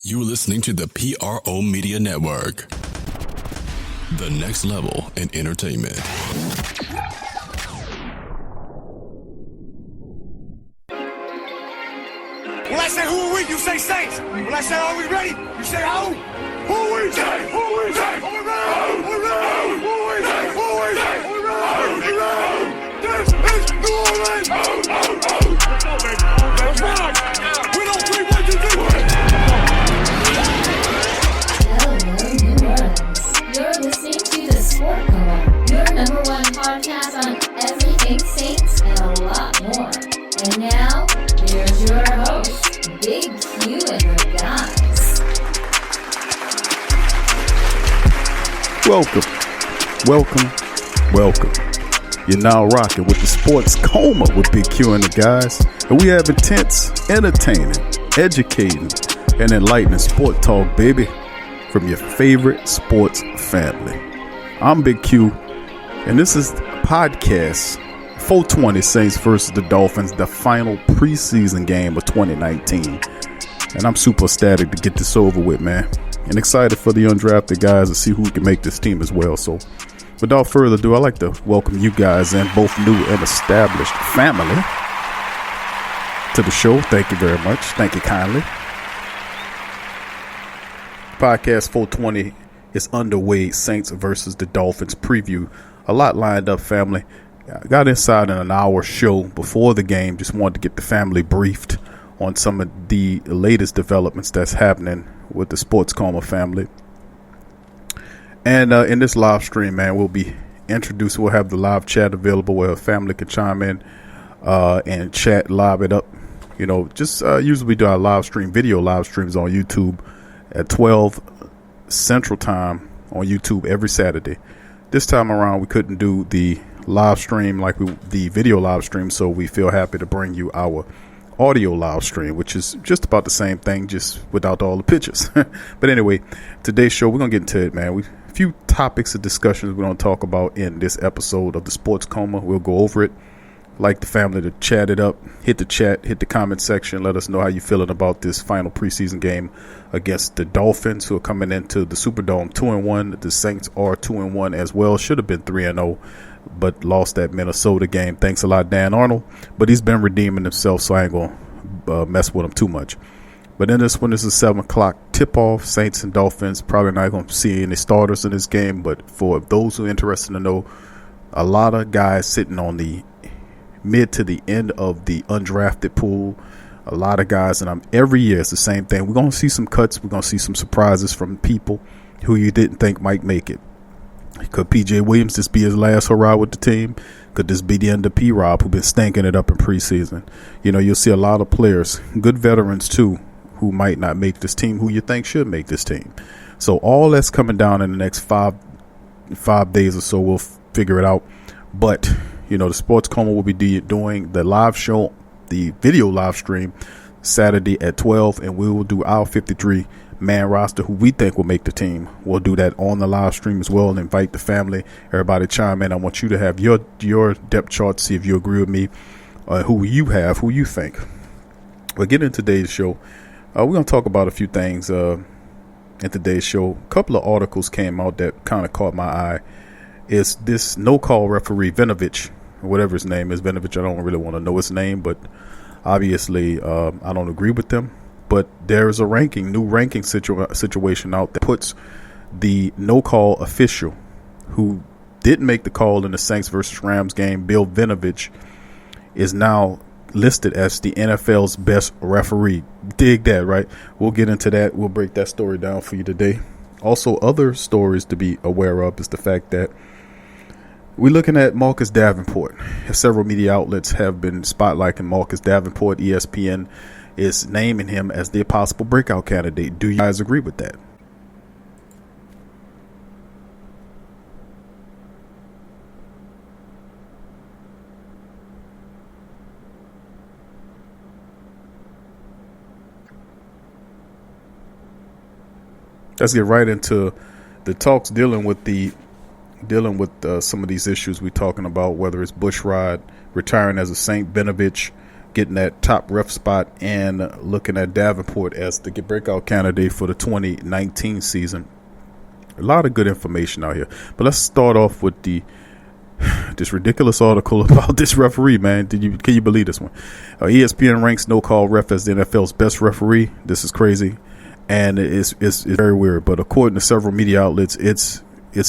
You're listening to the PRO Media Network, the next level in entertainment. When I say who are we, you say Saints. When I say are we ready, you say who? Who are we? Say, who are we? Say, who are we? Who are we? Who are we? Say, who are we? Say, who are we? This is New Orleans. Let's go, baby. Let's rock. We don't play what you do. You're listening to the Sport Coma, your number one podcast on everything Saints and a lot more. And now, here's your host, Big Q and the guys. Welcome. You're now rocking with the Sports Coma with Big Q and the guys. And we have intense, entertaining, educating, and enlightening sport talk, baby, from your favorite sports family. I'm Big Q, and this is podcast 420 Saints versus the Dolphins, the final preseason game of 2019. And I'm super ecstatic to get this over with, man. And excited for the undrafted guys to see who can make this team as well. So without further ado, I'd like to welcome you guys and both new and established family to the show. Thank you very much. Thank you kindly. Podcast 420 is underway. Saints versus the Dolphins preview. A lot lined up, family. Got inside in an hour show before the game. Just wanted to get the family briefed on some of the latest developments that's happening with the Sports Coma family. And in this live stream, man, we'll have the live chat available where a family can chime in and chat, live it up. You know, just usually we do our video live streams on YouTube at 12 Central Time on YouTube every Saturday. This time around, we couldn't do the live stream the video live stream, so we feel happy to bring you our audio live stream, which is just about the same thing, just without all the pictures. But anyway, today's show, we're going to get into it, man. A few topics of discussions we're going to talk about in this episode of the Sports Coma. We'll go over it. Like the family to chat it up, hit the comment section. Let us know how you feeling about this final preseason game against the Dolphins, who are coming into the Superdome 2-1. The Saints are 2-1 as well. Should have been 3-0, but lost that Minnesota game. Thanks a lot, Dan Arnold. But he's been redeeming himself, so I ain't gonna mess with him too much. But in this one, this is 7 o'clock tip-off. Saints and Dolphins. Probably not gonna see any starters in this game, but for those who are interested to know, a lot of guys sitting on the mid to the end of the undrafted pool. A lot of guys, and every year it's the same thing. We're going to see some cuts. We're going to see some surprises from people who you didn't think might make it. Could P.J. Williams just be his last hurrah with the team? Could this be the end of P-Rob, who's been stinking it up in preseason? You know, you'll see a lot of players, good veterans too, who might not make this team, who you think should make this team. So all that's coming down in the next five days or so. We'll figure it out. But you know, the Sports Coma will be doing the live show, the video live stream, Saturday at 12, and we will do our 53-man roster who we think will make the team. We'll do that on the live stream as well and invite the family, everybody chime in. I want you to have your depth chart, see if you agree with me, who you think. But getting into today's show, we're going to talk about a few things in today's show. A couple of articles came out that kind of caught my eye. Is this no-call referee, Vinovich, whatever his name is, Vinovich, I don't really want to know his name, but obviously I don't agree with them. But there's a new ranking situation out that puts the no-call official who didn't make the call in the Saints versus Rams game, Bill Vinovich, is now listed as the NFL's best referee. Dig that, right? We'll get into that. We'll break that story down for you today. Also, other stories to be aware of is the fact that we're looking at Marcus Davenport. Several media outlets have been spotlighting Marcus Davenport. ESPN is naming him as the possible breakout candidate. Do you guys agree with that? Let's get right into the talks dealing with some of these issues we're talking about, whether it's Bushrod retiring as a Saint, Vinovich getting that top ref spot and looking at Davenport as the breakout candidate for the 2019 season. A lot of good information out here. But let's start off with this ridiculous article about this referee, man. Can you believe this one? ESPN ranks no call ref as the NFL's best referee. This is crazy, and it's very weird. But according to several media outlets, it's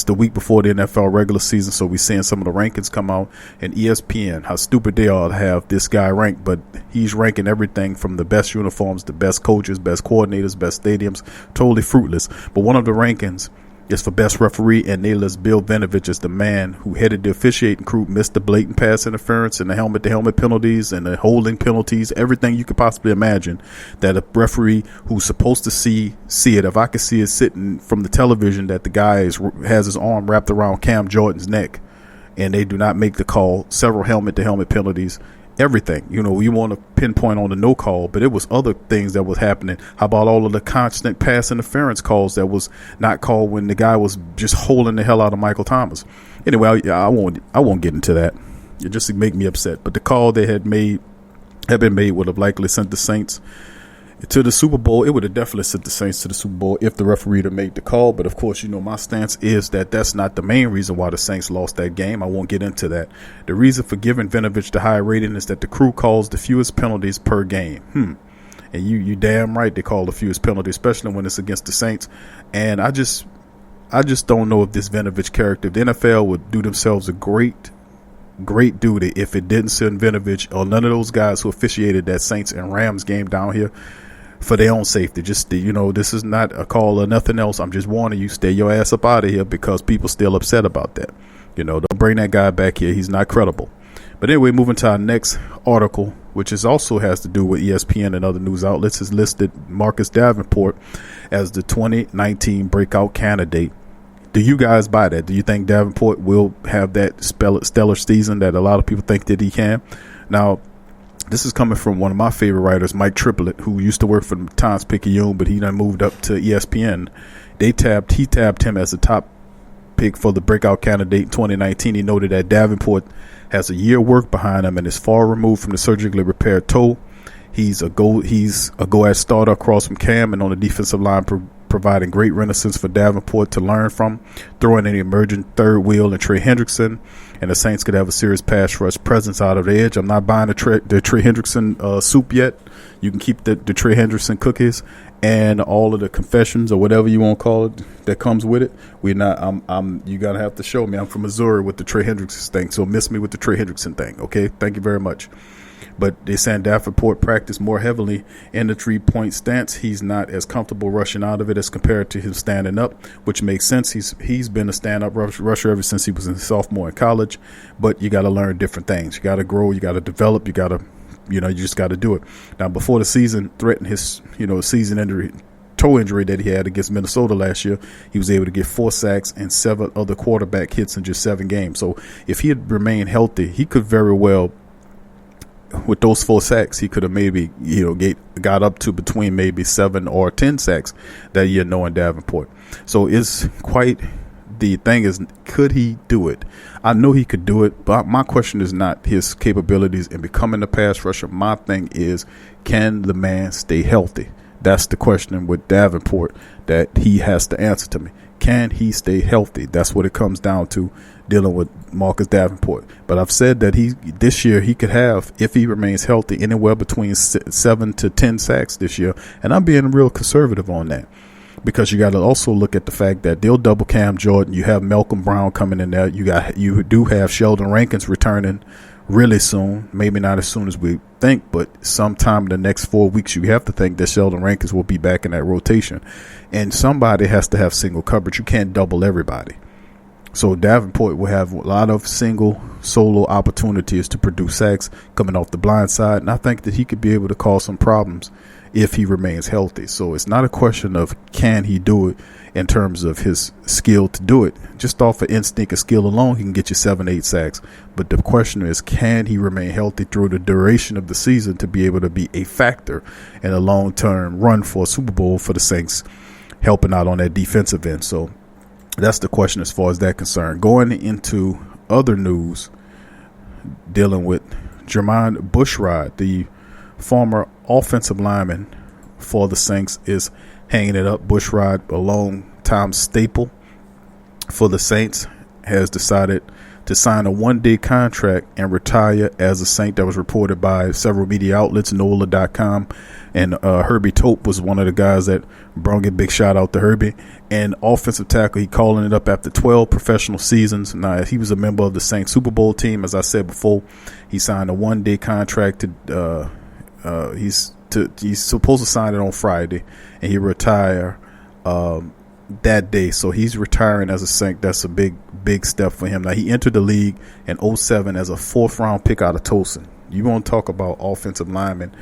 the week before the NFL regular season, so we're seeing some of the rankings come out. And ESPN, how stupid they are to have this guy ranked, but he's ranking everything from the best uniforms, the best coaches, best coordinators, best stadiums. Totally fruitless. But one of the rankings is for best referee, and they list Bill Vinovich as the man who headed the officiating crew, missed the blatant pass interference and the helmet-to-helmet penalties and the holding penalties, everything you could possibly imagine that a referee who's supposed to see it. If I could see it sitting from the television that the guy has his arm wrapped around Cam Jordan's neck and they do not make the call, several helmet-to-helmet penalties, everything. You want to pinpoint on the no call, but it was other things that was happening. How about all of the constant pass interference calls that was not called when the guy was just holding the hell out of Michael Thomas? Anyway, I won't get into that. It just make me upset. But the call they had been made would have likely sent the Saints to the Super Bowl. It would have definitely sent the Saints to the Super Bowl if the referee had made the call. But of course, my stance is that that's not the main reason why the Saints lost that game. I won't get into that. The reason for giving Vinovich the high rating is that the crew calls the fewest penalties per game. And you damn right they call the fewest penalties, especially when it's against the Saints. And I just don't know if this Vinovich character, if the NFL would do themselves a great duty if it didn't send Vinovich or none of those guys who officiated that Saints and Rams game down here for their own safety. Just, this is not a call or nothing else. I'm just warning you, stay your ass up out of here because people still upset about that. Don't bring that guy back here. He's not credible. But anyway, moving to our next article, which also has to do with ESPN and other news outlets, has listed Marcus Davenport as the 2019 breakout candidate. Do you guys buy that? Do you think Davenport will have that stellar season that a lot of people think that he can? Now, this is coming from one of my favorite writers, Mike Triplett, who used to work for the Times-Picayune, but he done moved up to ESPN. He tabbed him as a top pick for the breakout candidate in 2019. He noted that Davenport has a year work behind him and is far removed from the surgically repaired toe. He's a go-at starter across from Cam and on the defensive line, providing great renaissance for Davenport to learn from, throwing in the emerging third wheel and Trey Hendrickson, and the Saints could have a serious pass rush presence out of the edge. I'm not buying the Trey Hendrickson soup yet. You can keep the Trey Hendrickson cookies and all of the confessions or whatever you want to call it that comes with it. We're not. You gotta have to show me. I'm from Missouri with the Trey Hendrickson thing, so miss me with the Trey Hendrickson thing. Okay, thank you very much. But they saying Davenport practiced more heavily in the 3-point stance. He's not as comfortable rushing out of it as compared to him standing up, which makes sense. He's been a stand-up rusher ever since he was a sophomore in college. But you got to learn different things. You got to grow. You got to develop. You got to, you just got to do it. Now, before the season threatened his, season injury, toe injury that he had against Minnesota last year, he was able to get 4 sacks and 7 other quarterback hits in just 7 games. So if he had remained healthy, he could very well, with those 4 sacks, he could have maybe, got up to between maybe 7 or 10 sacks that year, knowing Davenport. So it's quite, the thing is, could he do it? I know he could do it, but my question is not his capabilities in becoming a pass rusher. My thing is, can the man stay healthy? That's the question with Davenport that he has to answer to me. Can he stay healthy? That's what it comes down to, dealing with Marcus Davenport. But I've said that this year he could have, if he remains healthy, anywhere between 7 to 10 sacks this year. And I'm being real conservative on that, because you got to also look at the fact that they'll double Cam Jordan. You have Malcolm Brown coming in there. You do have Sheldon Rankins returning really soon. Maybe not as soon as we think, but sometime in the next 4 weeks, you have to think that Sheldon Rankins will be back in that rotation. And somebody has to have single coverage. You can't double everybody. So Davenport will have a lot of solo opportunities to produce sacks coming off the blind side. And I think that he could be able to cause some problems if he remains healthy. So it's not a question of can he do it in terms of his skill to do it. Just off of instinct and skill alone, he can get you 7-8 sacks. But the question is, can he remain healthy through the duration of the season to be able to be a factor in a long-term run for a Super Bowl for the Saints, helping out on that defensive end? So that's the question as far as that concerned. Going into other news dealing with Jermon Bushrod, the former offensive lineman for the Saints, is hanging it up. Bushrod, a long-time staple for the Saints, has decided to sign a one-day contract and retire as a Saint. That was reported by several media outlets, NOLA.com, and Herbie Tope was one of the guys that brought a big shout out to Herbie. And offensive tackle, he calling it up after 12 professional seasons. Now, he was a member of the Saints Super Bowl team. As I said before, he signed a one-day contract. He's supposed to sign it on Friday, and he retire that day. So he's retiring as a Saint. That's a big step for him. Now, he entered the league in 2007 as a 4th-round pick out of Tulsa. You want to talk about offensive linemen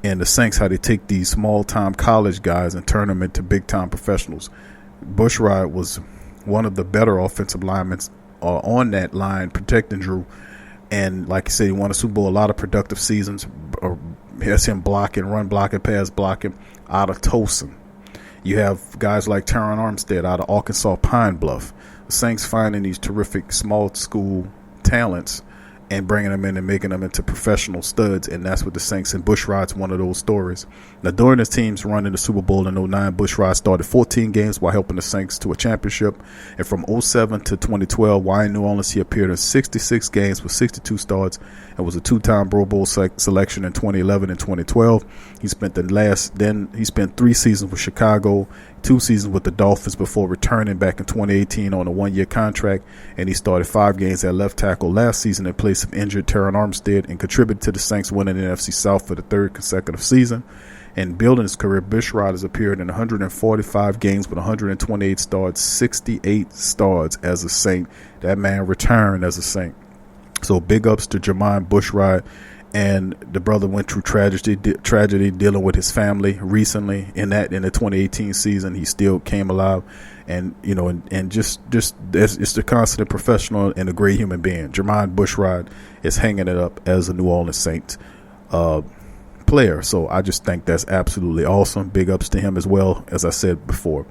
and the Saints, how they take these small-time college guys and turn them into big-time professionals. Bushrod was one of the better offensive linemen on that line, protecting Drew. And like I said, he won a Super Bowl, a lot of productive seasons. Has him blocking, run blocking, pass blocking out of Tulsa. You have guys like Terron Armstead out of Arkansas Pine Bluff. The Saints finding these terrific small school talents and bringing them in and making them into professional studs, and that's what the Saints, and Bushrod's one of those stories. Now, during his team's run in the Super Bowl in 2009, Bushrod started 14 games while helping the Saints to a championship, and from 2007 to 2012, while in New Orleans, he appeared in 66 games with 62 starts and was a 2-time Pro Bowl selection in 2011 and 2012. He spent 3 seasons with Chicago, 2 seasons with the Dolphins before returning back in 2018 on a 1-year contract, and he started 5 games at left tackle last season in place of injured Terron Armstead and contributed to the Saints winning the NFC South for the 3rd consecutive season. And building his career, Bushrod has appeared in 145 games with 128 starts, 68 starts as a Saint. That man returned as a Saint. So big ups to Jermon Bushrod. And the brother went through tragedy dealing with his family recently. In the 2018 season, he still came alive, and just it's the constant professional and a great human being. Jermon Bushrod is hanging it up as a New Orleans Saints player. So I just think that's absolutely awesome. Big ups to him as well, as I said before.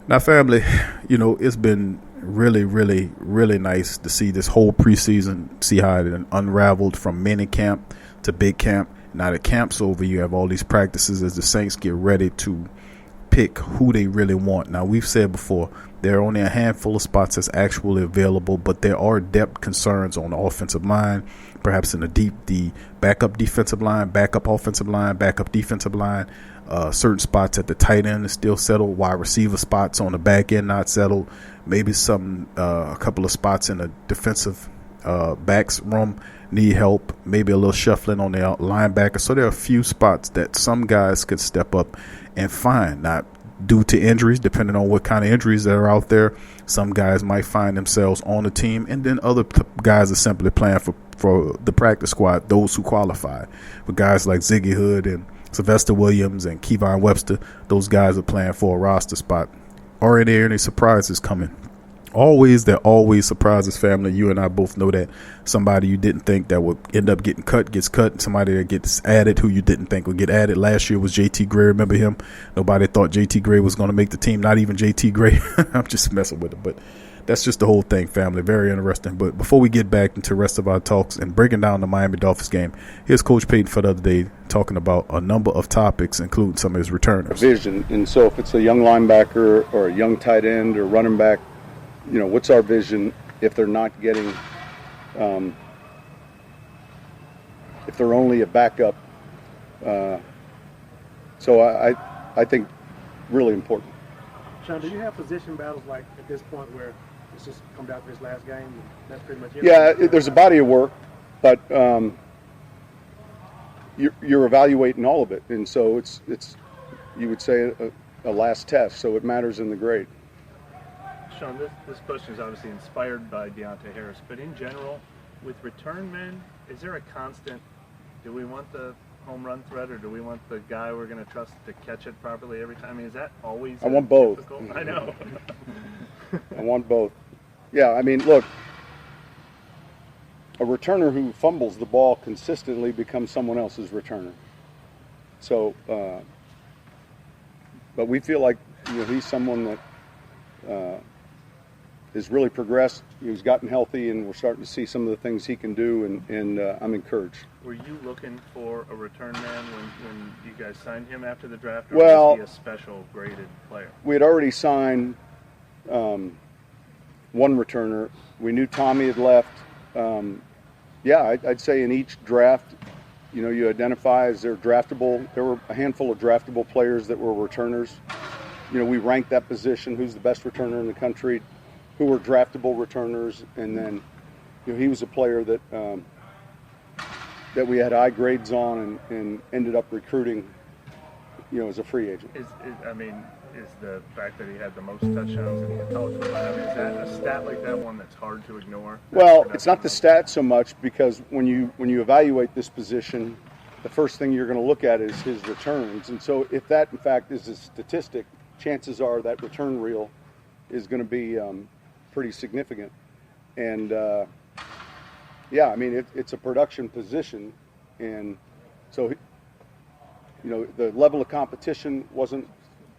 Now, family, it's been really, really, really nice to see this whole preseason, see how it unraveled from mini camp to big camp. Now the camp's over, you have all these practices as the Saints get ready to pick who they really want. Now, we've said before, there are only a handful of spots that's actually available, but there are depth concerns on the offensive line, perhaps in the backup defensive line, backup offensive line, backup defensive line. Certain spots at the tight end is still settled, wide receiver spots on the back end not settled, maybe a couple of spots in the defensive backs room need help, maybe a little shuffling on the linebacker. So there are a few spots that some guys could step up and find, not due to injuries, depending on what kind of injuries that are out there. Some guys might find themselves on the team, and then other guys are simply playing for the practice squad, those who qualify. For guys like Ziggy Hood and Sylvester Williams and Kevon Webster, those guys are playing for a roster spot. Are there any surprises coming? There are always surprises, family. You and I both know that. Somebody you didn't think that would end up getting cut gets cut. Somebody that gets added who you didn't think would get added. Last year was JT Gray. Remember him? Nobody thought JT Gray was going to make the team. Not even JT Gray. I'm just messing with it. But that's just the whole thing, family. Very interesting. But before we get back into the rest of our talks and breaking down the Miami Dolphins game, here's Coach Payton for the other day talking about a number of topics, including some of his returners. Vision. And so if it's a young linebacker or a young tight end or running back, what's our vision if they're not getting, if they're only a backup? So I think really important. Sean, do you have position battles like at this point where it's just come down to this last game? And that's pretty much it. Yeah, there's a body of work, but you're evaluating all of it, and so it's you would say a last test, so it matters in the grade. Sean, this question is obviously inspired by Deontay Harris, but in general, with return men, is there a constant? Do we want the home run threat, or do we want the guy we're going to trust to catch it properly every time? I mean, is that always? I want both. Typical? I know. I want both. Yeah, I mean, look, a returner who fumbles the ball consistently becomes someone else's returner. So, but we feel like he's someone that has really progressed. He's gotten healthy, and we're starting to see some of the things he can do, and I'm encouraged. Were you looking for a return man when you guys signed him after the draft, or Well, was he a special graded player? We had already signed one returner. We knew Tommy had left. I'd say in each draft, you identify as they're draftable. There were a handful of draftable players that were returners. We ranked that position, who's the best returner in the country, who were draftable returners, and then he was a player that we had high grades on and ended up recruiting as a free agent. Is the fact that he had the most touchdowns in the college football, is that a stat like that one that's hard to ignore? Well, it's not the stat so much, because when you evaluate this position, the first thing you're going to look at is his returns. And so if that, in fact, is a statistic, chances are that return reel is going to be pretty significant. And, it's a production position. And so, the level of competition wasn't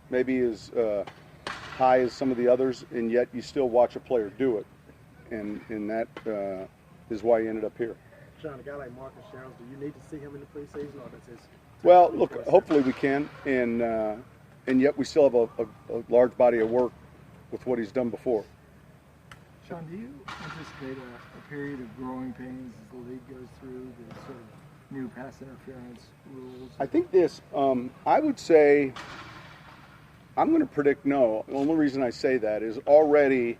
maybe as high as some of the others, and yet you still watch a player do it. And that is why he ended up here. Sean, a guy like Marcus Jones, do you need to see him in the preseason, or does his? Well, look, hopefully we can, and yet we still have a large body of work with what he's done before. Sean, do you anticipate a period of growing pains as the league goes through the sort of new pass interference rules? I think I would say, I'm going to predict no. The only reason I say that is already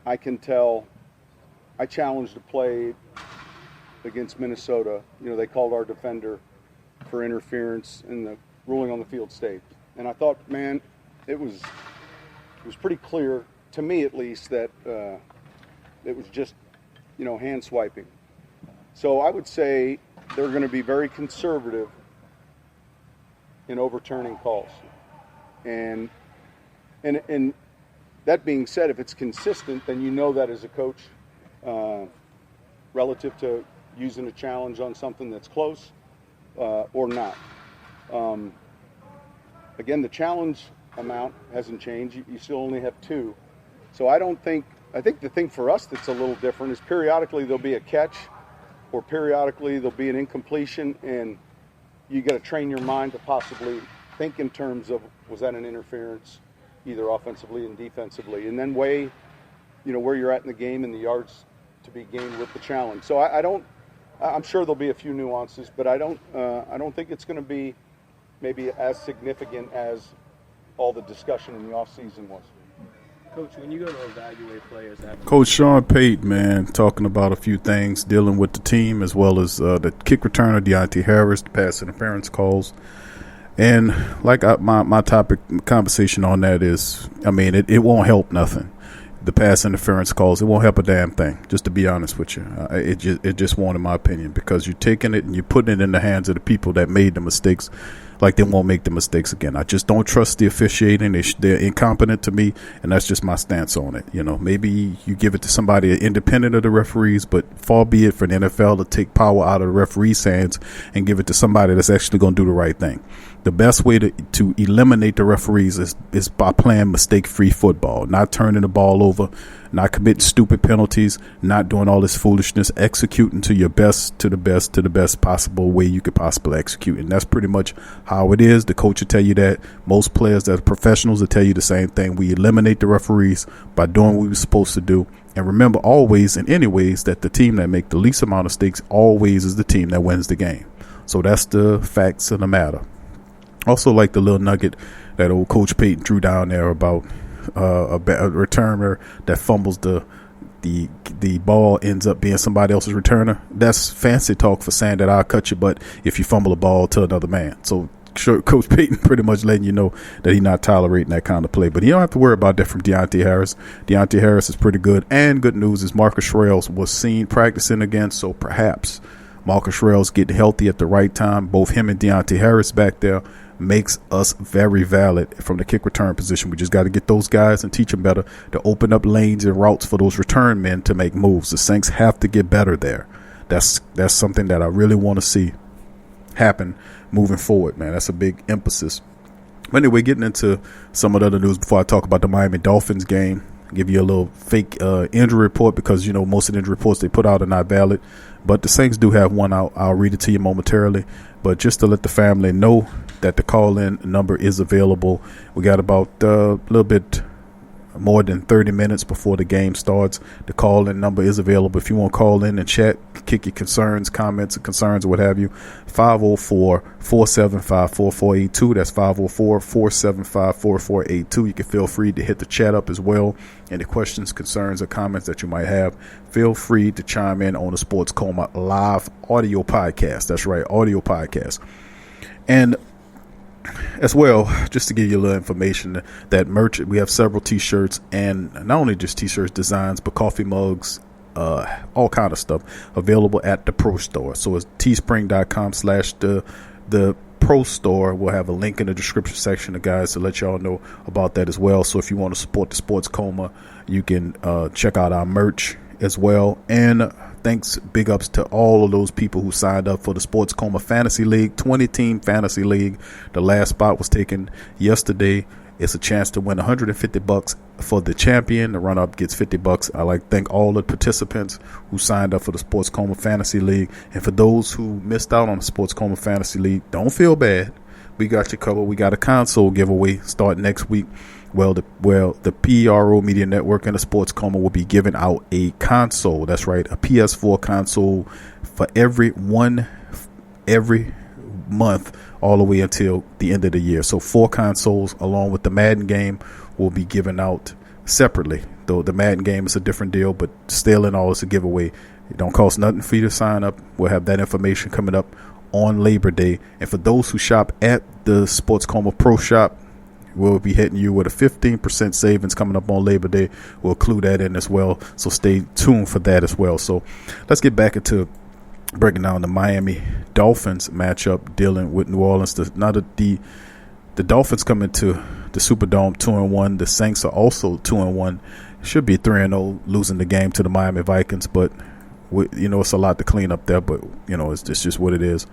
I can tell. I challenged a play against Minnesota. They called our defender for interference, and the ruling on the field stayed. And I thought, man, it was pretty clear, to me at least, that it was just, hand swiping. So I would say they're going to be very conservative in overturning calls. And that being said, if it's consistent, then that as a coach, relative to using a challenge on something that's close or not. Again, the challenge amount hasn't changed. You still only have 2. So I think the thing for us that's a little different is periodically there'll be a catch, or periodically there'll be an incompletion, and you got to train your mind to possibly think in terms of, was that an interference, either offensively and defensively, and then weigh, where you're at in the game and the yards to be gained with the challenge. So I'm sure there'll be a few nuances, but I don't think it's going to be maybe as significant as all the discussion in the offseason was. Coach, when you go to evaluate players after Coach Sean Payton, man, talking about a few things, dealing with the team as well as the kick returner, Deontay Harris, the pass interference calls. And like my topic conversation on that is, it won't help nothing. The pass interference calls, it won't help a damn thing, just to be honest with you. It just won't, in my opinion, because you're taking it and you're putting it in the hands of the people that made the mistakes, like they won't make the mistakes again. I just don't trust the officiating. They're incompetent to me, and that's just my stance on it. Maybe you give it to somebody independent of the referees, but far be it for the NFL to take power out of the referees' hands and give it to somebody that's actually going to do the right thing. The best way to eliminate the referees is by playing mistake-free football, not turning the ball over, not committing stupid penalties, not doing all this foolishness, executing to your best, to the best possible way you could possibly execute. And that's pretty much how it is. The coach will tell you that. Most players that are professionals will tell you the same thing. We eliminate the referees by doing what we were supposed to do. And remember always and anyways that the team that make the least amount of mistakes always is the team that wins the game. So that's the facts of the matter. Also, like the little nugget that old Coach Payton drew down there about a returner that fumbles the ball ends up being somebody else's returner. That's fancy talk for saying that I'll cut your butt if you fumble a ball to another man. So sure, Coach Payton pretty much letting you know that he's not tolerating that kind of play. But you don't have to worry about that from Deontay Harris. Deontay Harris is pretty good. And good news is Marcus Shrells was seen practicing again, so perhaps Marcus Shrells getting healthy at the right time. Both him and Deontay Harris back there makes us very valid from the kick return position. We just got to get those guys and teach them better to open up lanes and routes for those return men to make moves. The Saints have to get better there. That's something that I really want to see happen moving forward, man. That's a big emphasis. But anyway, getting into some of the other news before I talk about the Miami Dolphins game. give you a little fake injury report because, you know, most of the injury reports they put out are not valid. But the Saints do have one out. I'll read it to you momentarily. But just to let the family know that the call-in number is available. We got about a little bit more than 30 minutes before the game starts. The call-in number is available. If you want to call in and chat, kick your concerns, comments, and concerns, or what have you, 504-475-4482. That's 504-475-4482. You can feel free to hit the chat up as well. Any questions, concerns, or comments that you might have, feel free to chime in on the Sports Coma live audio podcast. That's right, audio podcast. And as well, just to give you a little information, that merch, we have several T-shirts, and not only just T-shirts, designs, but coffee mugs, all kind of stuff available at the Pro Store. So it's teespring.com/the Pro Store. We'll have a link in the description section, guys, to let y'all know about that as well. So if you want to support the Sports Coma, you can check out our merch as well. And thanks, big ups to all of those people who signed up for the Sports Coma Fantasy League, 20-team Fantasy League. The last spot was taken yesterday. It's a chance to win $150 for the champion. The runner-up gets $50. I like to thank all the participants who signed up for the Sports Coma Fantasy League. And for those who missed out on the Sports Coma Fantasy League, don't feel bad. We got you covered. We got a console giveaway starting next week. Well, the PRO Media Network and the Sports Coma will be giving out a console. That's right, a PS4 console for every month all the way until the end of the year. So 4 consoles along with the Madden game will be given out separately. Though the Madden game is a different deal, but still in all, it's a giveaway. It don't cost nothing for you to sign up. We'll have that information coming up on Labor Day. And for those who shop at the Sports Coma Pro Shop, we'll be hitting you with a 15% savings coming up on Labor Day. We'll include that in as well. So stay tuned for that as well. So let's get back into breaking down the Miami Dolphins matchup dealing with New Orleans. The Dolphins come into the Superdome 2-1. The Saints are also 2-1. Should be 3-0, losing the game to the Miami Vikings. But, it's a lot to clean up there. But, it's just what it is.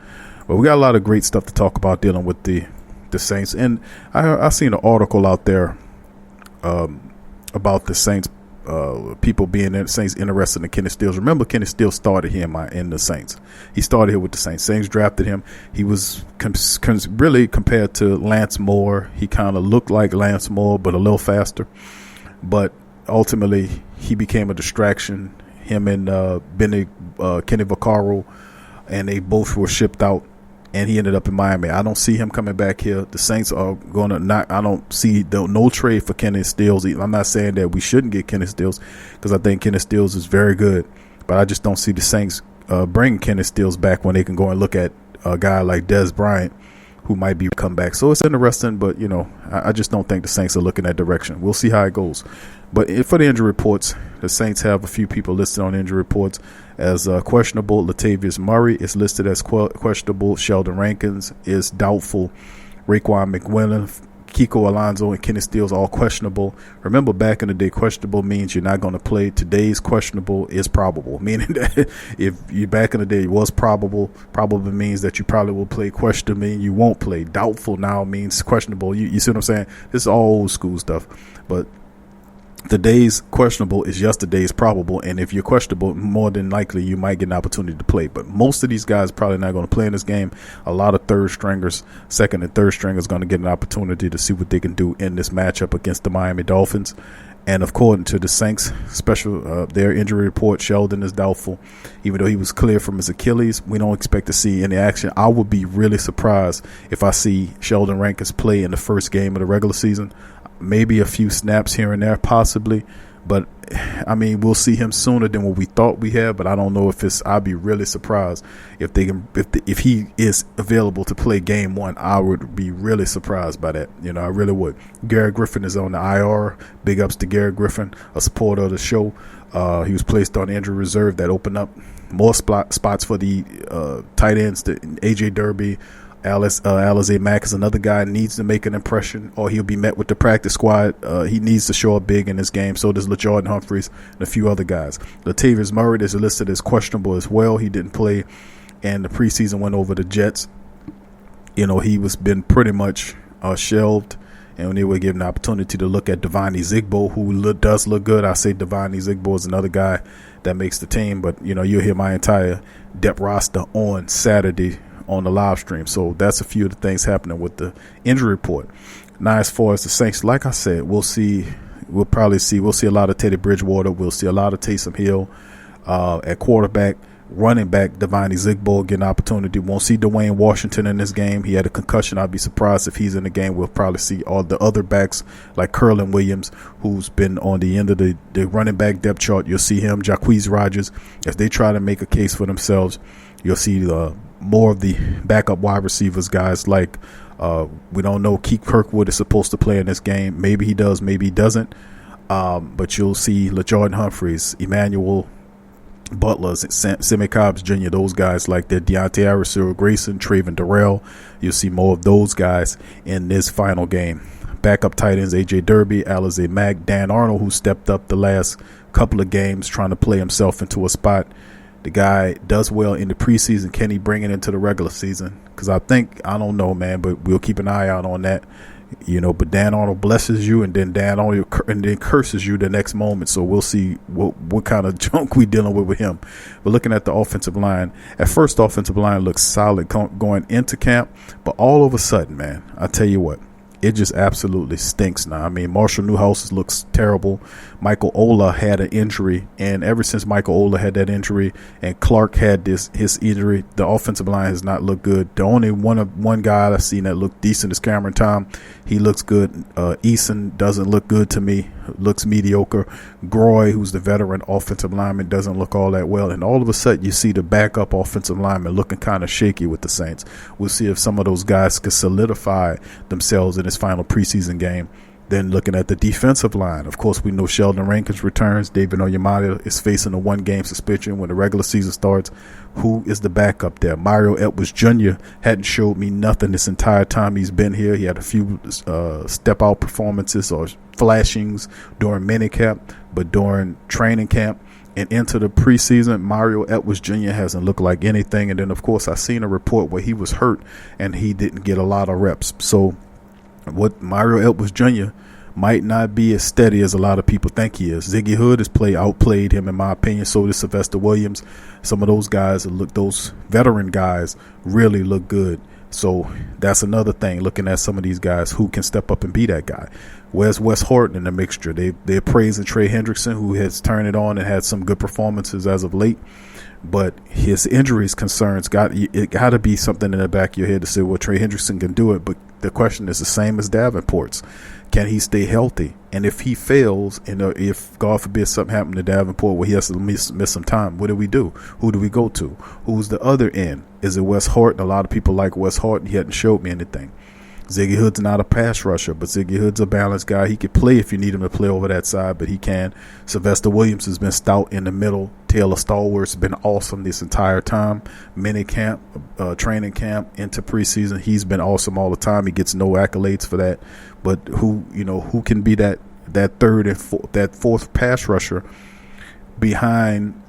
But we got a lot of great stuff to talk about dealing with the Saints. And I seen an article out there about the Saints, people being in Saints interested in Kenny Stills. Remember, Kenny Stills started here in the Saints. He started here with the Saints. Saints drafted him. He was really compared to Lance Moore. He kind of looked like Lance Moore, but a little faster. But ultimately, he became a distraction. Him and Kenny Vaccaro, and they both were shipped out. And he ended up in Miami. I don't see him coming back here. The Saints are going to not. I don't see no trade for Kenny Stills. I'm not saying that we shouldn't get Kenny Stills, because I think Kenny Stills is very good. But I just don't see the Saints bringing Kenny Stills back when they can go and look at a guy like Dez Bryant, who might be come back. So it's interesting, but I just don't think the Saints are looking that direction. We'll see how it goes. But for the injury reports, the Saints have a few people listed on injury reports as questionable. Latavius Murray is listed as questionable. Sheldon Rankins is doubtful. Raekwon McMillan, Kiko Alonso, and Kenny Stills all questionable. Remember, back in the day, questionable means you're not going to play. Today's questionable is probable, meaning that if you back in the day it was probable means that you probably will play. Questionable means you won't play. Doubtful now means questionable. You see what I'm saying? This is all old school stuff. But today's questionable is yesterday's probable, and if you're questionable, more than likely you might get an opportunity to play. But most of these guys probably not going to play in this game. A lot of third stringers, second and third stringers, going to get an opportunity to see what they can do in this matchup against the Miami Dolphins. And according to the Saints their injury report, Sheldon is doubtful. Even though he was clear from his Achilles, we don't expect to see any action. I would be really surprised if I see Sheldon Rankins play in the first game of the regular season. Maybe a few snaps here and there, possibly. But, we'll see him sooner than what we thought we had. But I don't know if I'd be really surprised if he is available to play game one. I would be really surprised by that. I really would. Garrett Griffin is on the IR. Big ups to Garrett Griffin, a supporter of the show. He was placed on injury reserve. That opened up more spots for the tight ends, the AJ Derby. Alize Mack is another guy needs to make an impression, or he'll be met with the practice squad. He needs to show up big in this game. So does LaJordan Humphreys and a few other guys. Latavius Murray is listed as questionable as well. He didn't play in the preseason win over the Jets. He was been pretty much shelved and they were given the opportunity to look at Devine Zigbo, who does look good. I say Devine Zigbo is another guy that makes the team, but you'll hear my entire depth roster on Saturday on the live stream. So that's a few of the things happening with the injury report. Now, as far as the Saints, like I said, we'll see a lot of Teddy Bridgewater. We'll see a lot of Taysom Hill at quarterback. Running back Devine Zigbo get an opportunity. Won't see Dwayne Washington in this game. He had a concussion. I'd be surprised if he's in the game. We'll probably see all the other backs like Curlin Williams, who's been on the end of the running back depth chart. You'll see him, Jacquizz Rodgers. If they try to make a case for themselves, you'll see more of the backup wide receivers, guys like we don't know. Keith Kirkwood is supposed to play in this game. Maybe he does, maybe he doesn't. But you'll see LaJordan Humphreys, Emmanuel Butlers, Sammy Cobbs Jr., those guys like that, Deontay Harris, Cyril Grayson, Traven Darrell. You'll see more of those guys in this final game. Backup tight ends, A.J. Derby, Alize Mack, Dan Arnold, who stepped up the last couple of games trying to play himself into a spot. The guy does well in the preseason. Can he bring it into the regular season? Because I don't know, man, but we'll keep an eye out on that. But Dan Arnold blesses you, and then Dan Arnold curses you the next moment. So we'll see what kind of junk we dealing with him. We're looking at the offensive line. At first, offensive line looks solid going into camp, but all of a sudden, man, I tell you what, it just absolutely stinks now. I mean, Marshall Newhouse looks terrible. Michael Ola had an injury, and ever since Michael Ola had that injury and Clark had his injury, the offensive line has not looked good. The only one guy I've seen that looked decent is Cameron Tom. He looks good. Eason doesn't look good to me. Looks mediocre. Groy, who's the veteran offensive lineman, doesn't look all that well. And all of a sudden, you see the backup offensive lineman looking kind of shaky with the Saints. We'll see if some of those guys can solidify themselves in this final preseason game. Then looking at the defensive line, of course, we know Sheldon Rankins returns. David Onyemata is facing a one-game suspension when the regular season starts. Who is the backup there? Mario Edwards Jr. hadn't showed me nothing this entire time he's been here. He had a few step-out performances or flashings during minicamp, but during training camp and into the preseason, Mario Edwards Jr. hasn't looked like anything. And then, of course, I seen a report where he was hurt and he didn't get a lot of reps. So what Mario Edwards Jr. might not be as steady as a lot of people think he is. Ziggy Hood has outplayed him, in my opinion. So did Sylvester Williams. Some of those guys, those veteran guys, really look good. So that's another thing, looking at some of these guys who can step up and be that guy. Where's Wes Horton in the mixture? They're praising Trey Hendrickson, who has turned it on and had some good performances as of late. But his injuries concerns got to be something in the back of your head to say, well, Trey Hendrickson can do it. But the question is the same as Davenport's. Can he stay healthy? And if he fails, and if, God forbid, something happened to Davenport where he has to miss some time, what do we do? Who do we go to? Who's the other end? Is it Wes Horton? A lot of people like Wes Horton. He hadn't showed me anything. Ziggy Hood's not a pass rusher, but Ziggy Hood's a balanced guy. He could play if you need him to play over that side, but he can. Sylvester Williams has been stout in the middle. Taylor Stallworth's been awesome this entire time. Mini camp, training camp, into preseason. He's been awesome all the time. He gets no accolades for that. But who can be that third and fourth pass rusher behind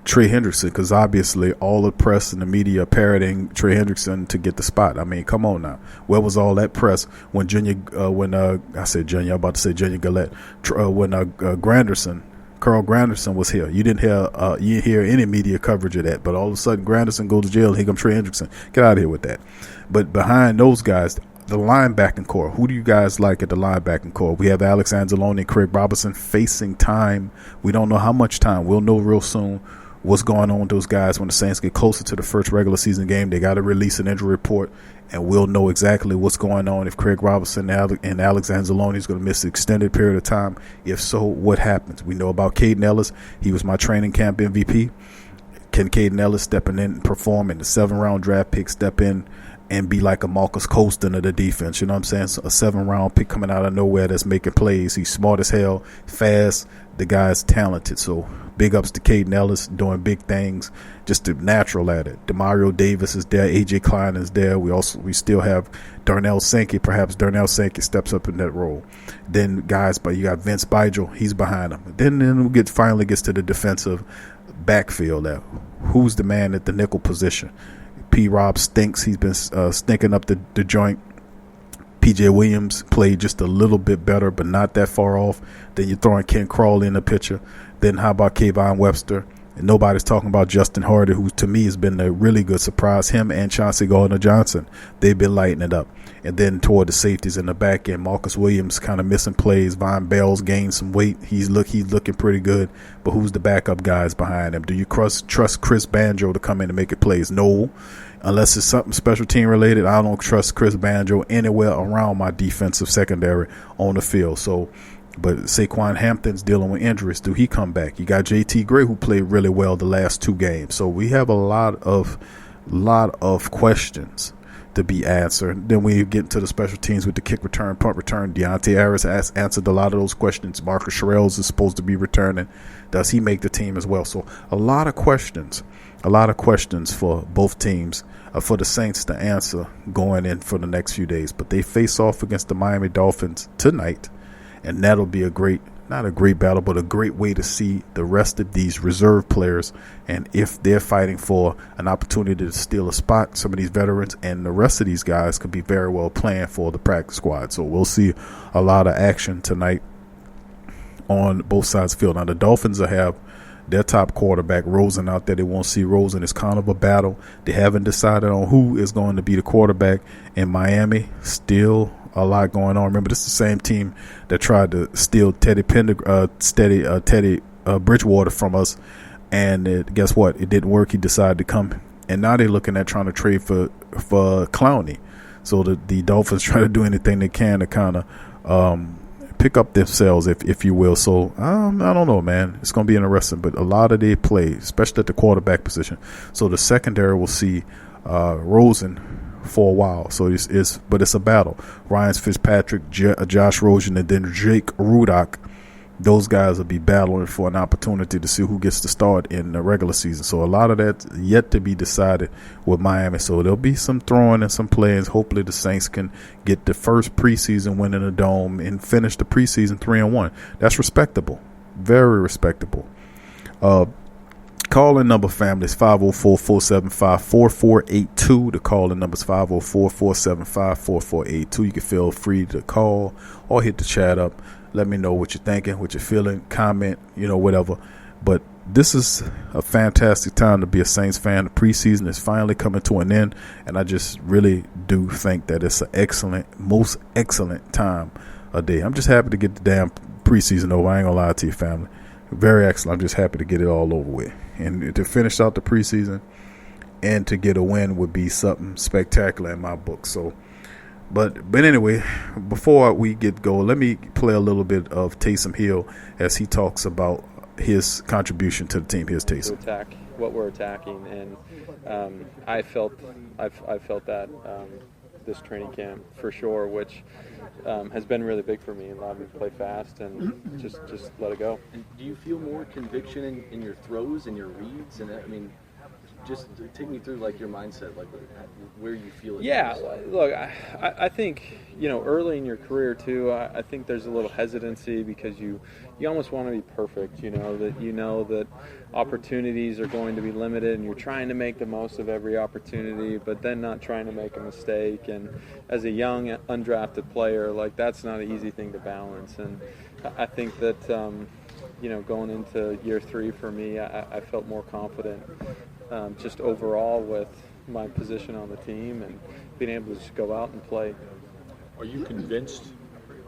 Trey Hendrickson? Because obviously all the press and the media are parroting Trey Hendrickson to get the spot. I mean, come on now. Where was all that press when I said Junior, I'm about to say Junior Gillette, when Carl Granderson was here? You didn't hear any media coverage of that. But all of a sudden, Granderson goes to jail. Here comes Trey Hendrickson. Get out of here with that. But behind those guys, the linebacking core, who do you guys like at the linebacking core? We have Alex Anzalone and Craig Robertson facing time. We don't know how much time. We'll know real soon what's going on with those guys when the Saints get closer to the first regular season game. They got to release an injury report, and we'll know exactly what's going on if Craig Robertson and Alex Anzalone is going to miss an extended period of time. If so, what happens? We know about Caden Ellis. He was my training camp MVP. Can Caden Ellis stepping in and perform in the 7th-round draft pick, step in and be like a Marcus Colston of the defense? You know what I'm saying? So a 7th-round pick coming out of nowhere that's making plays. He's smart as hell, fast. The guy's talented. So big ups to Caden Ellis doing big things, just natural at it. Demario Davis is there. A.J. Klein is there. We still have Darnell Sankey. Perhaps Darnell Sankey steps up in that role. Then guys, but you got Vince Bigel. He's behind him. Then we finally gets to the defensive backfield there. Who's the man at the nickel position? P. Rob stinks. He's been stinking up the joint. P.J. Williams played just a little bit better, but not that far off. Then you're throwing Ken Crawley in the picture. Then how about Kayvon Webster? And nobody's talking about Justin Hardy, who to me has been a really good surprise. Him and Chauncey Gardner-Johnson, they've been lighting it up. And then toward the safeties in the back end, Marcus Williams kind of missing plays. Von Bell's gained some weight. He's looking pretty good. But who's the backup guys behind him? Do you trust Chris Banjo to come in and make it plays? No. Unless it's something special team related, I don't trust Chris Banjo anywhere around my defensive secondary on the field. So, but Saquon Hampton's dealing with injuries. Do he come back? You got J.T. Gray, who played really well the last 2 games. So we have a lot of questions to be answered. Then we get to the special teams with the kick return, punt return. Deontay Harris has answered a lot of those questions. Marcus Sherrills is supposed to be returning. Does he make the team as well? So a lot of questions for both teams, for the Saints to answer going in for the next few days. But they face off against the Miami Dolphins tonight, and that'll be not a great battle, but a great way to see the rest of these reserve players and if they're fighting for an opportunity to steal a spot. Some of these veterans and the rest of these guys could be very well playing for the practice squad. So we'll see a lot of action tonight on both sides of the field. Now the Dolphins will have their top quarterback, Rosen, out there. They won't see Rosen. It's kind of a battle. They haven't decided on who is going to be the quarterback in Miami. Still a lot going on. Remember, this is the same team that tried to steal Teddy Bridgewater from us, and guess what? It didn't work. He decided to come, and now they're looking at trying to trade for Clowney. So the Dolphins try to do anything they can to kind of pick up themselves, if you will. So I don't know, man. It's going to be interesting, but a lot of their play, especially at the quarterback position. So the secondary will see Rosen for a while. So it's a battle. Ryan Fitzpatrick, Josh Rosen, and then Jake Rudock. Those guys will be battling for an opportunity to see who gets to start in the regular season. So a lot of that yet to be decided with Miami. So there'll be some throwing and some plays. Hopefully the Saints can get the first preseason win in the Dome and finish the preseason 3-1. That's respectable. Very respectable. Call-in number, family, is 504-475-4482. The call-in number is 504-475-4482. You can feel free to call or hit the chat up. Let me know what you're thinking, what you're feeling, comment, whatever. But this is a fantastic time to be a Saints fan. The preseason is finally coming to an end, and I just really do think that it's an most excellent time of day. I'm just happy to get the damn preseason over. I ain't going to lie to you, family. Very excellent. I'm just happy to get it all over with. And to finish out the preseason and to get a win would be something spectacular in my book. So, But anyway, before we get going, let me play a little bit of Taysom Hill as he talks about his contribution to the team. Here's Taysom. To attack what we're attacking, and I felt that this training camp for sure, which has been really big for me. Allowed me to play fast and just let it go. And do you feel more conviction in your throws and your reads? And just take me through your mindset, where you feel it. Yeah, look, I think early in your career too. I think there's a little hesitancy because you almost want to be perfect. That opportunities are going to be limited, and you're trying to make the most of every opportunity, but then not trying to make a mistake. And as a young undrafted player, that's not an easy thing to balance. And I think that going into year 3 for me, I felt more confident. Just overall with my position on the team and being able to just go out and play. Are you convinced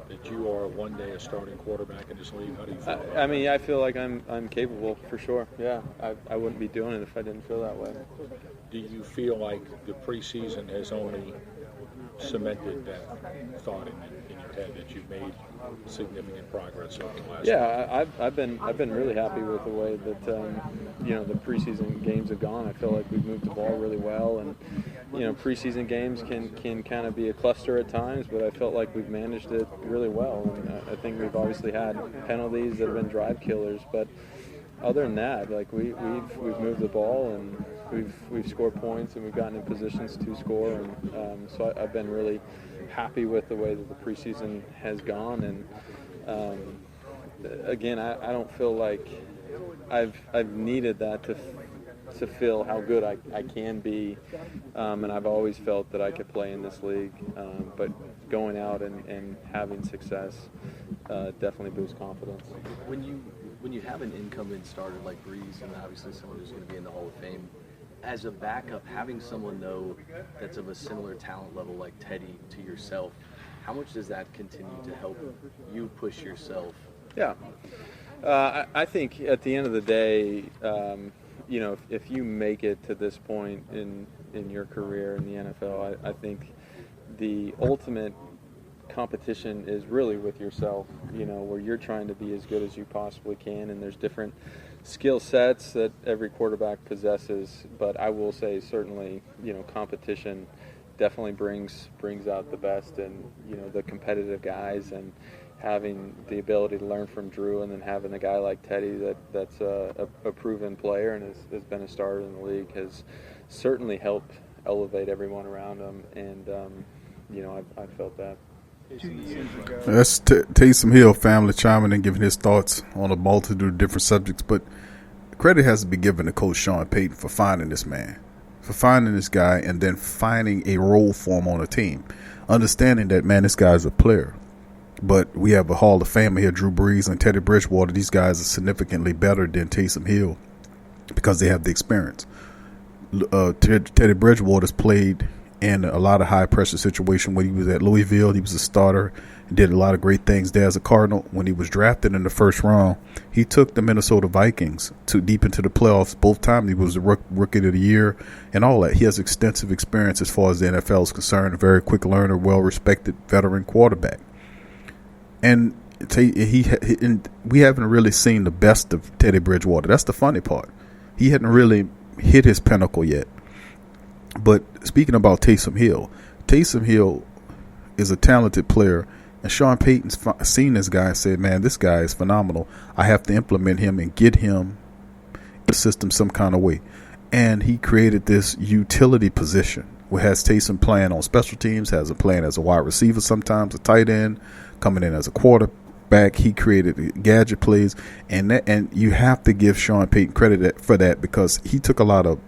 that you are one day a starting quarterback in this league? How do you feel? I feel like I'm capable for sure. Yeah, I wouldn't be doing it if I didn't feel that way. Do you feel like the preseason has only cemented that thought in your head that you've made significant progress over the last? Yeah, I've been really happy with the way that the preseason games have gone. I feel like we've moved the ball really well, and preseason games can kind of be a cluster at times, but I felt like we've managed it really well. And I think we've obviously had penalties that have been drive killers, but other than that, we've moved the ball and we've scored points and we've gotten in positions to score, and so I've been really happy with the way that the preseason has gone. And again, I don't feel like I've needed that to feel how good I can be, and I've always felt that I could play in this league. But going out and having success definitely boosts confidence. When you have an incumbent starter like Breeze, and obviously someone who's going to be in the Hall of Fame, as a backup, having someone know that's of a similar talent level like Teddy to yourself, how much does that continue to help you push yourself? Yeah. I think at the end of the day, if you make it to this point in your career in the NFL, I think the ultimate competition is really with yourself, where you're trying to be as good as you possibly can, and there's different skill sets that every quarterback possesses, but I will say certainly, competition definitely brings out the best and, the competitive guys, and having the ability to learn from Drew, and then having a guy like Teddy that's a proven player and has been a starter in the league has certainly helped elevate everyone around him, and I've felt that. That's Taysom Hill family chiming in, giving his thoughts on a multitude of different subjects, but credit has to be given to Coach Sean Payton for finding this man, for finding this guy, and then finding a role for him on a team, understanding that, man, this guy's a player. But we have a Hall of Famer here, Drew Brees and Teddy Bridgewater. These guys are significantly better than Taysom Hill because they have the experience. Teddy Bridgewater's played in a lot of high-pressure situations. When he was at Louisville, he was a starter and did a lot of great things there as a Cardinal. When he was drafted in the first round, he took the Minnesota Vikings deep into the playoffs both times. He was the Rookie of the Year and all that. He has extensive experience as far as the NFL is concerned, a very quick learner, well-respected veteran quarterback. And we haven't really seen the best of Teddy Bridgewater. That's the funny part. He hadn't really hit his pinnacle yet. But speaking about Taysom Hill is a talented player, and Sean Payton's seen this guy and said, man, this guy is phenomenal. I have to implement him and get him in the system some kind of way. And he created this utility position where has Taysom playing on special teams, has a playing as a wide receiver sometimes, a tight end, coming in as a quarterback. He created gadget plays, and you have to give Sean Payton credit for that, because he took a lot of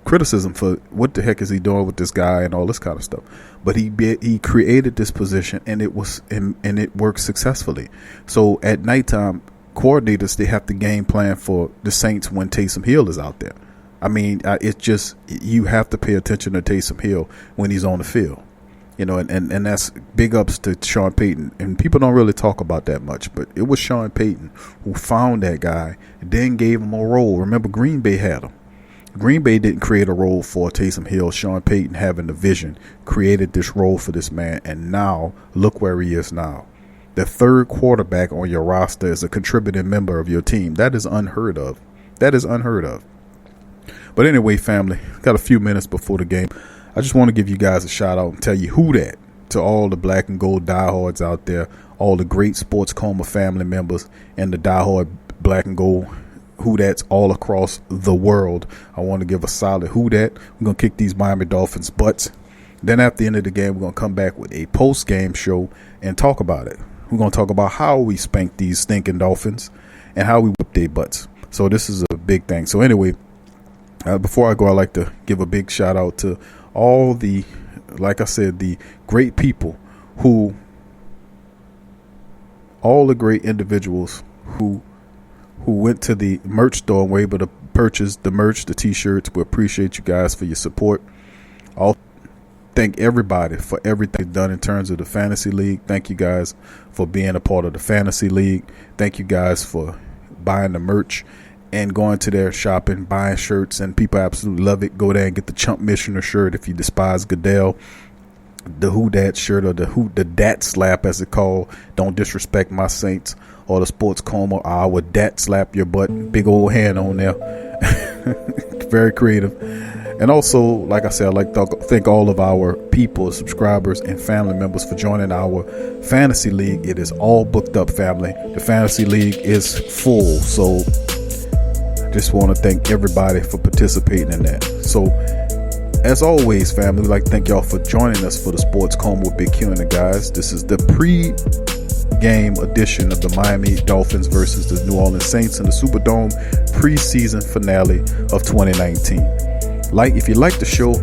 criticism for what the heck is he doing with this guy and all this kind of stuff. But he created this position, and it worked successfully. So at nighttime, coordinators, they have to game plan for the Saints when Taysom Hill is out there. I mean, it's just, you have to pay attention to Taysom Hill when he's on the field. And that's big ups to Sean Payton. And people don't really talk about that much, but it was Sean Payton who found that guy, then gave him a role. Remember, Green Bay had him. Green Bay didn't create a role for Taysom Hill. Sean Payton, having the vision, created this role for this man, and now look where he is now. The third quarterback on your roster is a contributing member of your team. That is unheard of. That is unheard of. But anyway, family, got a few minutes before the game. I just want to give you guys a shout out and tell you who that to all the black and gold diehards out there, all the great Sports Coma family members, and the diehard black and gold who that's all across the world. I want to give a solid who that. We're going to kick these Miami Dolphins butts. Then at the end of the game, we're going to come back with a post-game show and talk about it. We're going to talk about how we spank these stinking Dolphins and how we whip their butts. So this is a big thing. So anyway, before I go, I'd like to give a big shout out to all the, like I said, the great people all the great individuals who went to the merch store and were able to purchase the merch, the t-shirts. We appreciate you guys for your support. I'll thank everybody for everything done in terms of the fantasy league. Thank you guys for being a part of the fantasy league. Thank you guys for buying the merch and going to their shopping, buying shirts, and people absolutely love it. Go there and get the Chump Missioner shirt if you despise Goodell. The Who Dat shirt, or the Dat Slap as it's called. Don't disrespect my Saints. Or the Sports Coma, I would Dat Slap your butt. Big old hand on there. Very creative. And also, like I said, I'd like to thank all of our people, subscribers, and family members for joining our fantasy league. It is all booked up, family. The fantasy league is full. So I just want to thank everybody for participating in that. So as always, family, we'd like to thank y'all for joining us for the Sports Coma with Big Q and the guys. This is the game edition of the Miami Dolphins versus the New Orleans Saints in the Superdome preseason finale of 2019. If you like the show,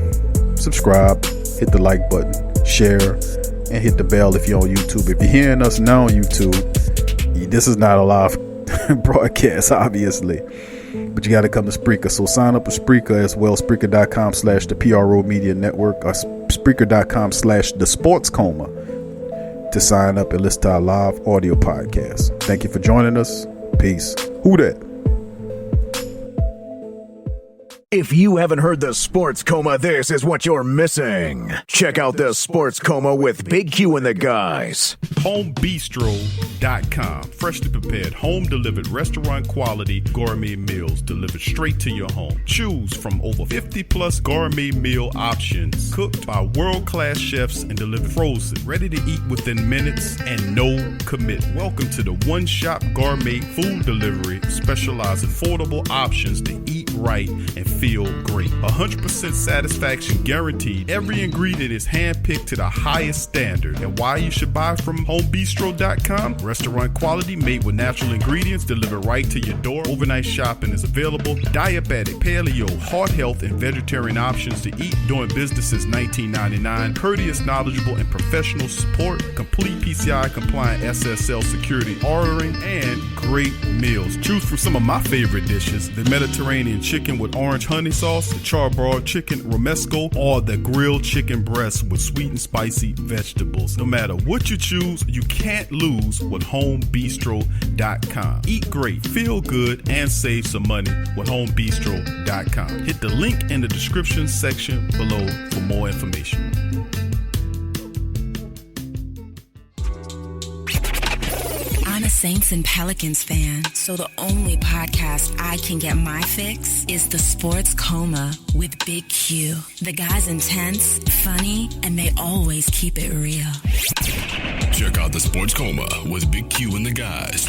subscribe, hit the like button, share, and hit the bell if you're on YouTube. If you're hearing us now on YouTube, this is not a live broadcast, obviously, but you got to come to Spreaker. So sign up with Spreaker as well, Spreaker.com/the PRO Media Network, or Spreaker.com/the Sports Coma to sign up and listen to our live audio podcast. Thank you for joining us. Peace. Who dat? If you haven't heard the Sports Coma, this is what you're missing. Check out the Sports Coma with Big Q and the guys. HomeBistro.com. Freshly prepared, home-delivered, restaurant-quality gourmet meals delivered straight to your home. Choose from over 50-plus gourmet meal options cooked by world-class chefs and delivered frozen, ready to eat within minutes and no commitment. Welcome to the one-shop gourmet food delivery, specialized affordable options to eat right and feel great. 100% satisfaction guaranteed. Every ingredient is handpicked to the highest standard. And why you should buy from HomeBistro.com? Restaurant quality, made with natural ingredients, delivered right to your door. Overnight shopping is available. Diabetic, paleo, heart health, and vegetarian options to eat doing business since 1999. Courteous, knowledgeable, and professional support. Complete PCI compliant SSL security ordering, and great meals. Choose from some of my favorite dishes: the Mediterranean chicken with orange honey sauce, the charbroiled chicken romesco, or the grilled chicken breast with sweet and spicy vegetables. No matter what you choose, you can't lose with HomeBistro.com. Eat great, feel good, and save some money with HomeBistro.com. Hit the link in the description section below for more information. I'm a Saints and Pelicans fan, so the only podcast I can get my fix is the Sports Coma with Big Q. The guy's intense, funny, and they always keep it real. Check out the Sports Coma with Big Q and the guys.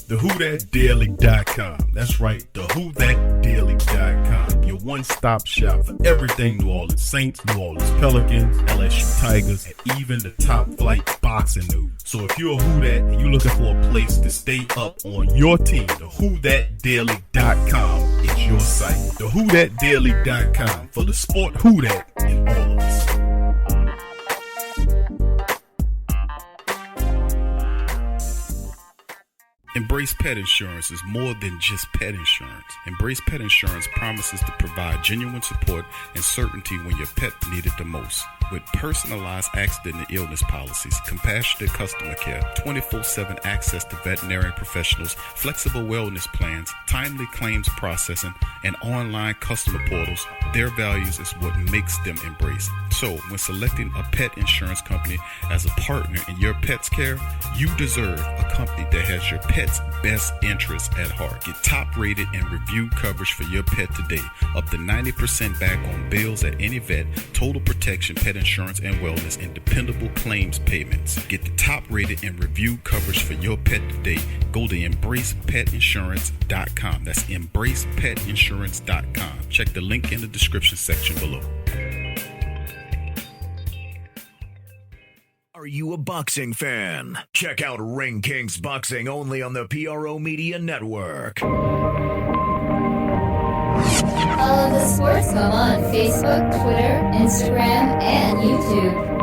TheWhoThatDaily.com. That's right, TheWhoThatDaily.com. Your one-stop shop for everything New Orleans Saints, New Orleans Pelicans, LSU Tigers, and even the top flight boxing news. So if you're a Who Dat and you're looking for a place to stay up on your team, TheWhoThatDaily.com is your site. TheWhoThatDaily.com for the sport Who Dat in all of us. Embrace Pet Insurance is more than just pet insurance. Embrace Pet Insurance promises to provide genuine support and certainty when your pet needs it the most. With personalized accident and illness policies, compassionate customer care, 24/7 access to veterinary professionals, flexible wellness plans, timely claims processing, and online customer portals, their values is what makes them Embrace. So, when selecting a pet insurance company as a partner in your pet's care, you deserve a company that has your pet's best interests at heart. Get top-rated and review coverage for your pet today. Up to 90% back on bills at any vet, total protection, pet insurance and wellness, and dependable claims payments. Get the top-rated and review coverage for your pet today. Go to EmbracePetInsurance.com. That's EmbracePetInsurance.com. Check the link in the description section below. Are you a boxing fan? Check out Ring Kings Boxing only on the PRO Media Network. Follow the Sports Coma on Facebook, Twitter, Instagram, and YouTube.